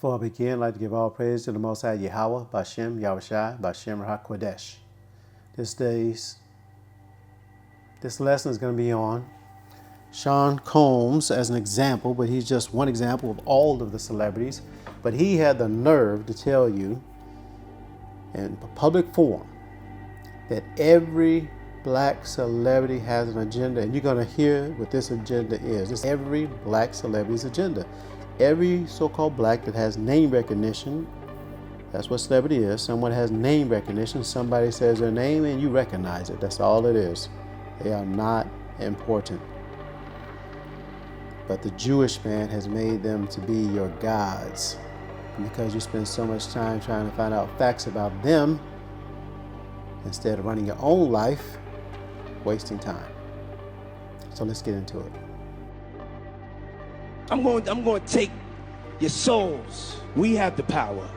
Before I begin, I'd like to give all praise to the Most High Yahweh, Bashem, Yahushai, Bashem, HaKodesh. This lesson is going to be on Sean Combs as an example, but he's just one example of all of the celebrities. But he had the nerve to tell you in a public forum that every black celebrity has an agenda, and you're going to hear what this agenda is. It's every black celebrity's agenda. Every so-called black that has name recognition, that's what celebrity is. Someone has name recognition. Somebody says their name and you recognize it. That's all it is. They are not important. But the Jewish man has made them to be your gods. And because you spend so much time trying to find out facts about them, instead of running your own life, wasting time. So let's get into it. I'm going to take your souls. We have the power.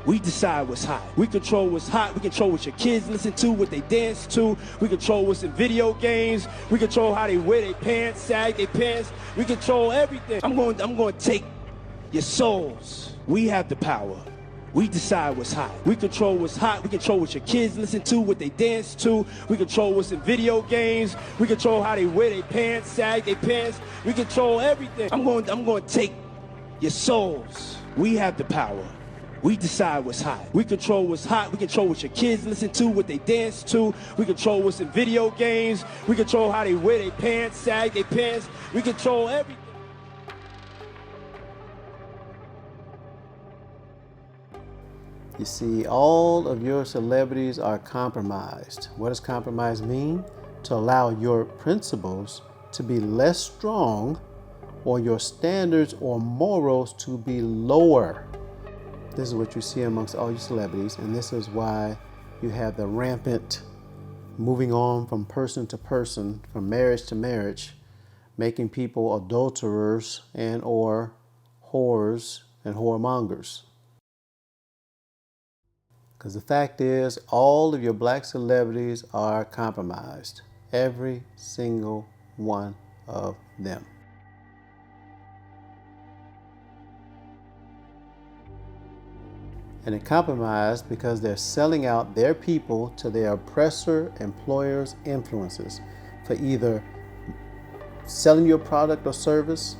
We decide what's hot. We control what's hot. We control what your kids listen to, what they dance to. We control what's in video games. We control how they wear their pants, sag their pants. We control everything. I'm going to take your souls. We have the power. We decide what's hot. We control what's hot. We control what your kids listen to, what they dance to. We control what's in video games. We control how they wear their pants, sag their pants. We control everything. I'm going to take your souls. We have the power. We decide what's hot. We control what's hot. We control what your kids listen to, what they dance to. We control what's in video games. We control how they wear their pants, sag their pants. We control everything. You see, all of your celebrities are compromised. What does compromise mean? To allow your principles to be less strong or your standards or morals to be lower. This is what you see amongst all your celebrities, and this is why you have the rampant moving on from person to person, from marriage to marriage, making people adulterers and or whores and whoremongers. Because the fact is, all of your black celebrities are compromised. Every single one of them. And they're compromised because they're selling out their people to their oppressor, employers, influences for either selling your product or service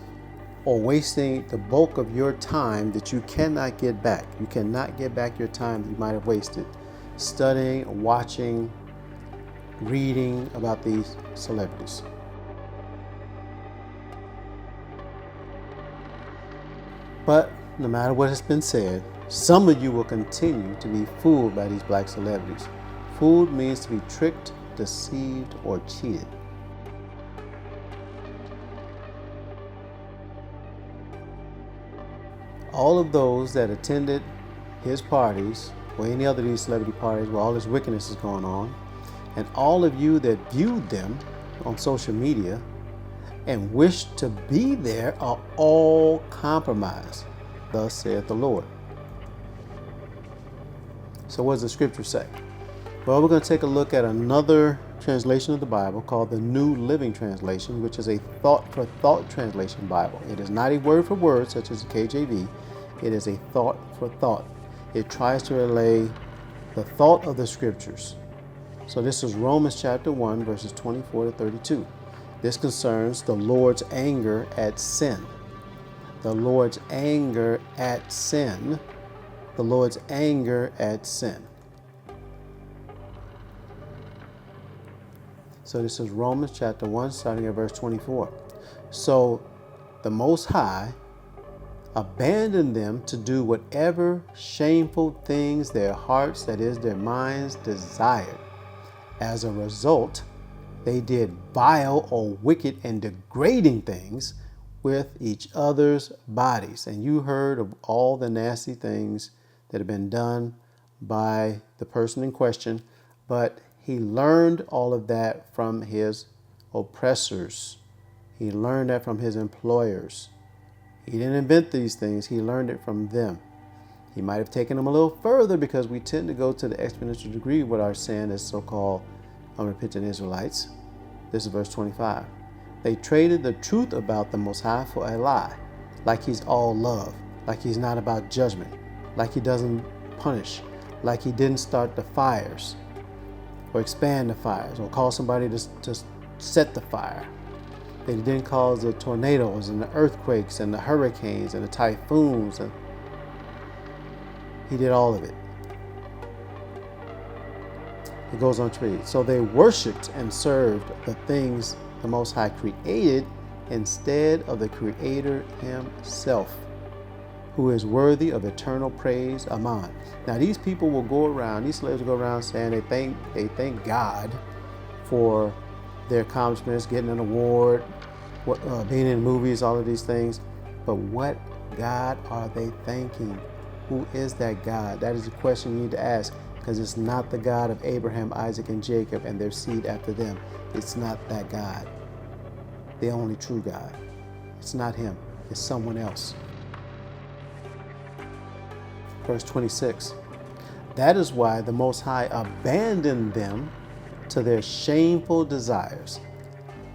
or wasting the bulk of your time that you cannot get back. You cannot get back your time that you might have wasted studying, watching, reading about these celebrities. But no matter what has been said, some of you will continue to be fooled by these black celebrities. Fooled means to be tricked, deceived, or cheated. All of those that attended his parties or any other of these celebrity parties where all this wickedness is going on, and all of you that viewed them on social media and wished to be there are all compromised. Thus saith the Lord. So what does the scripture say? Well, we're going to take a look at another translation of the Bible called the New Living Translation, which is a thought-for-thought translation Bible. It is not a word-for-word such as the KJV. It is a thought-for-thought. It tries to relay the thought of the scriptures. So this is Romans chapter 1, verses 24 to 32. This concerns the Lord's anger at sin. The Lord's anger at sin. The Lord's anger at sin. So this is Romans chapter 1, starting at verse 24. So the Most High abandoned them to do whatever shameful things their hearts, that is, their minds, desired. As a result, they did vile or wicked and degrading things with each other's bodies. And you heard of all the nasty things that have been done by the person in question, but he learned all of that from his oppressors. He learned that from his employers. He didn't invent these things. He learned it from them. He might have taken them a little further because we tend to go to the exponential degree with our sin as so-called unrepentant Israelites. This is verse 25. They traded the truth about the Most High for a lie, like he's all love. like he's not about judgment, like he doesn't punish, like he didn't start the fires or expand the fires or call somebody to set the fire, that he didn't cause the tornadoes and the earthquakes and the hurricanes and the typhoons, and he did all of it. It goes on to read, so they worshipped and served the things the Most High created instead of the Creator himself, who is worthy of eternal praise. Amen. Now these people will go around, these slaves will go around saying they thank God for their accomplishments, getting an award, being in movies, all of these things. But what God are they thanking? Who is that God? That is the question you need to ask, because it's not the God of Abraham, Isaac, and Jacob and their seed after them. It's not that God, the only true God. It's not him. It's someone else. Verse 26. That is why the Most High abandoned them to their shameful desires.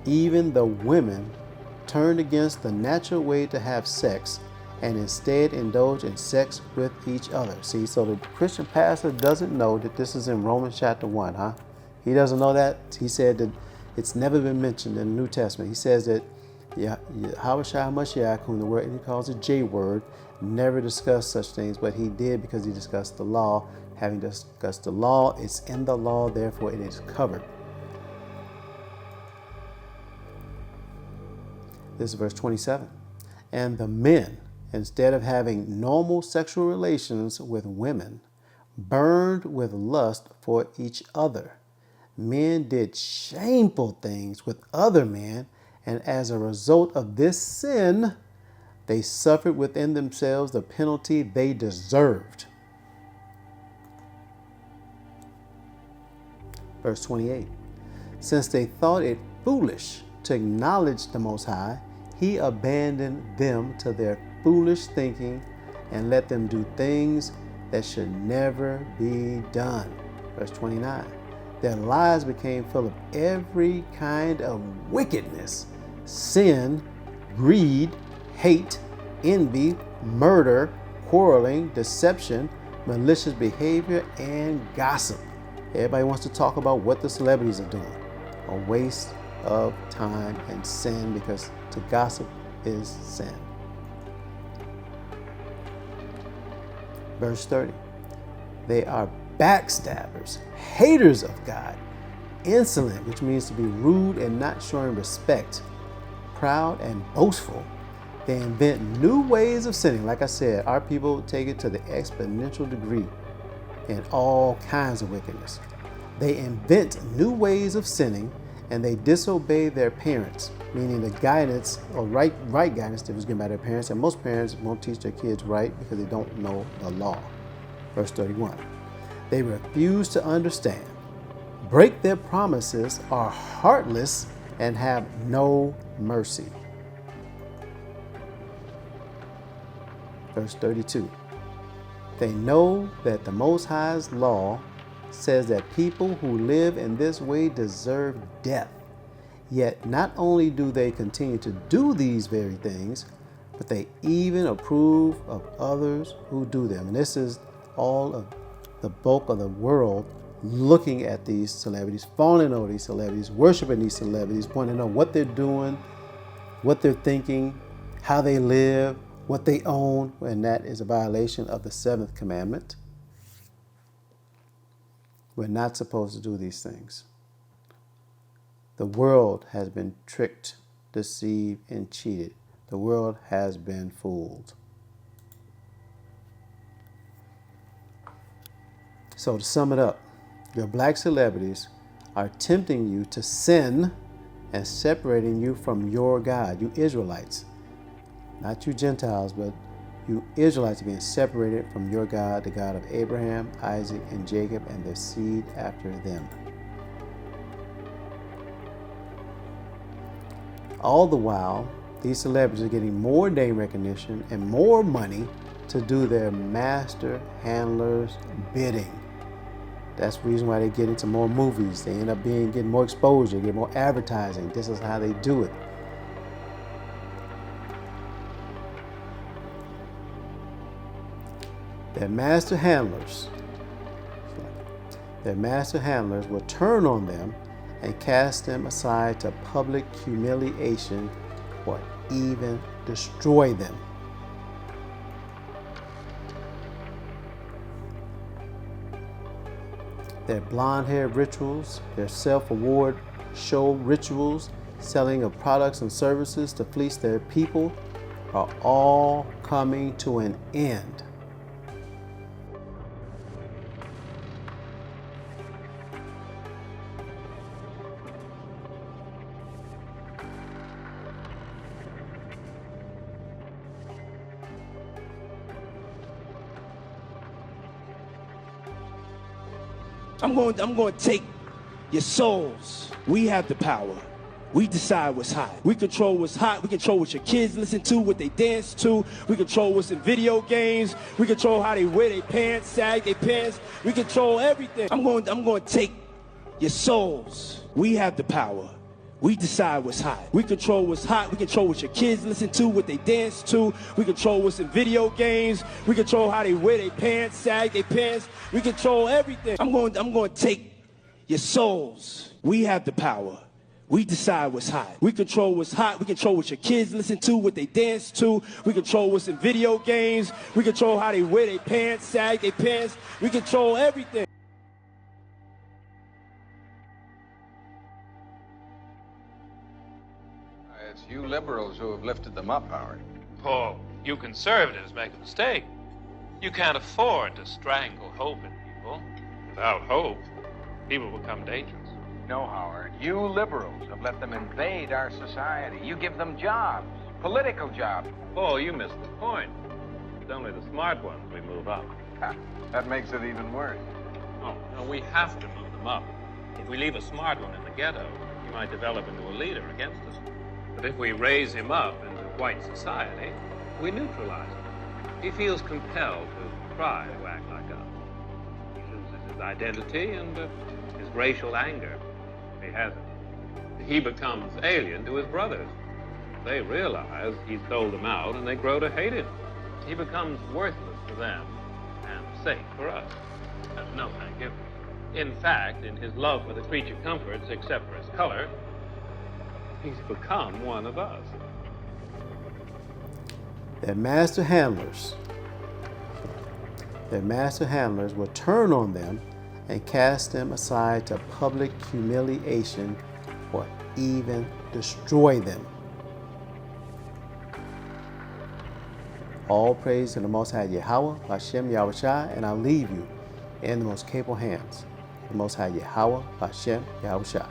Even the women turned against the natural way to have sex and instead indulge in sex with each other. See, so the Christian pastor doesn't know that this is in Romans chapter 1, huh? He doesn't know that. He said that it's never been mentioned in the New Testament. He says that 𝚑𝚊𝚗𝚐, the word, he calls it J word, never discussed such things, but he did because he discussed the law. Having discussed the law, it's in the law, therefore it is covered. This is verse 27. And the men, instead of having normal sexual relations with women, burned with lust for each other. Men did shameful things with other men, and as a result of this sin, they suffered within themselves the penalty they deserved. Verse 28. Since they thought it foolish to acknowledge the Most High, he abandoned them to their foolish thinking and let them do things that should never be done. Verse 29. Their lives became full of every kind of wickedness, sin, greed, hate, envy, murder, quarreling, deception, malicious behavior, and gossip. Everybody wants to talk about what the celebrities are doing. A waste of time and sin, because to gossip is sin. Verse 30. They are backstabbers, haters of God, insolent, which means to be rude and not showing respect, proud and boastful. They invent new ways of sinning. Like I said, our people take it to the exponential degree in all kinds of wickedness. They invent new ways of sinning, and they disobey their parents, meaning the guidance or right guidance that was given by their parents. And most parents won't teach their kids right because they don't know the law. Verse 31. They refuse to understand, break their promises, are heartless, and have no mercy. Verse 32. They know that the Most High's law says that people who live in this way deserve death. Yet not only do they continue to do these very things, but they even approve of others who do them. And this is all of the bulk of the world looking at these celebrities, falling over these celebrities, worshiping these celebrities, wanting to know what they're doing, what they're thinking, how they live, what they own, and that is a violation of the seventh commandment. We're not supposed to do these things. The world has been tricked, deceived, and cheated. The world has been fooled. So to sum it up, your black celebrities are tempting you to sin and separating you from your God, you Israelites. Not you Gentiles, but you Israelites are being separated from your God, the God of Abraham, Isaac, and Jacob, and their seed after them. All the while, these celebrities are getting more name recognition and more money to do their master handlers' bidding. That's the reason why they get into more movies. They end up getting more exposure, get more advertising. This is how they do it. Their master handlers will turn on them and cast them aside to public humiliation or even destroy them. Their blonde-haired rituals, their self-award show rituals, selling of products and services to fleece their people are all coming to an end. I'm going to take your souls. We have the power. We decide what's hot. We control what's hot. We control what your kids listen to, what they dance to. We control what's in video games. We control how they wear their pants, sag their pants. We control everything. I'm going to take your souls. We have the power. We decide what's hot. We control what's hot. We control what your kids listen to, what they dance to. We control what's in video games. We control how they wear their pants, sag their pants. We control everything. I'm going to take your souls. We have the power. We decide what's hot. We control what's hot. We control what your kids listen to, what they dance to. We control what's in video games. We control how they wear their pants, sag their pants. We control everything. It's you liberals who have lifted them up, Howard. Paul, you conservatives make a mistake. You can't afford to strangle hope in people. Without hope, people become dangerous. No, Howard. You liberals have let them invade our society. You give them jobs, political jobs. Paul, you missed the point. It's only the smart ones we move up. Ha, that makes it even worse. Oh, no, we have to move them up. If we leave a smart one in the ghetto, he might develop into a leader against us. But if we raise him up into white society, we neutralize him. He feels compelled to try to act like us. He loses his identity and his racial anger. He has it. He becomes alien to his brothers. They realize he's sold them out and they grow to hate him. He becomes worthless to them and safe for us. No, thank you. In fact, in his love for the creature comforts, except for his color, he's become one of us. Their master handlers will turn on them and cast them aside to public humiliation or even destroy them. All praise to the Most High 𝚑𝚊𝚗𝚐, and I'll leave you in the most capable hands. The Most High 𝚑𝚊𝚗𝚐.